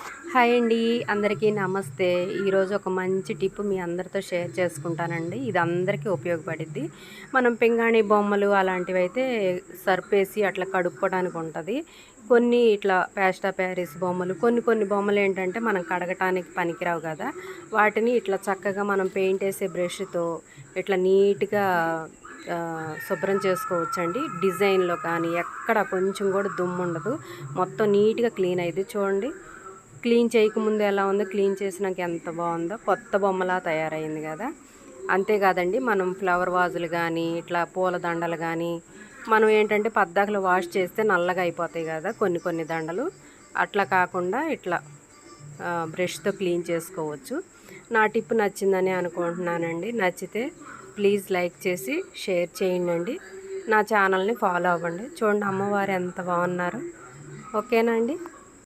Hi అండి. అందరికీ నమస్తే. ఈరోజు ఒక మంచి టిప్ మీ అందరితో షేర్ చేసుకుంటానండి. ఇది అందరికీ ఉపయోగపడిద్ది. మనం పింగాణీ బొమ్మలు అలాంటివైతే సర్పేసి అట్లా కడుక్కోవడానికి ఉంటది. కొన్ని ఇట్లా ప్యాస్టా ప్యారిస్ బొమ్మలు కొన్ని కొన్ని బొమ్మలేంటంటే మనం కడగటానికి పనికిరావు కదా! వాటిని ఇట్లా చక్కగా మనం పెయింట్ ఏసే బ్రష్‌తో ఇట్లా నీట్‌గా శుభ్రం చేసుకోవచ్చండి. డిజైన్‌లో కానీ ఎక్కడ కొంచెం కూడా దుమ్ముండదు. మొత్తం నీట్‌గా క్లీన్ అయ్యిద్ది. చూడండి. క్లీన్ చేయకముందు ఎలా ఉందో, క్లీన్ చేసినాక ఎంత బాగుందో, కొత్త బొమ్మలా తయారైంది కదా! అంతేకాదండి, మనం ఫ్లవర్ వాజులు కానీ ఇట్లా పూల దండలు కానీ మనం ఏంటంటే పద్దాకలు వాష్ చేస్తే నల్లగా అయిపోతాయి కదా కొన్ని కొన్ని దండలు. అట్లా కాకుండా ఇట్లా బ్రష్తో క్లీన్ చేసుకోవచ్చు. నా టిప్ నచ్చిందని అనుకుంటున్నానండి. నచ్చితే ప్లీజ్ లైక్ చేసి షేర్ చేయండి. నా ఛానల్ని ఫాలో అవ్వండి. చూడండి అమ్మవారు ఎంత బాగున్నారు. ఓకేనా అండి.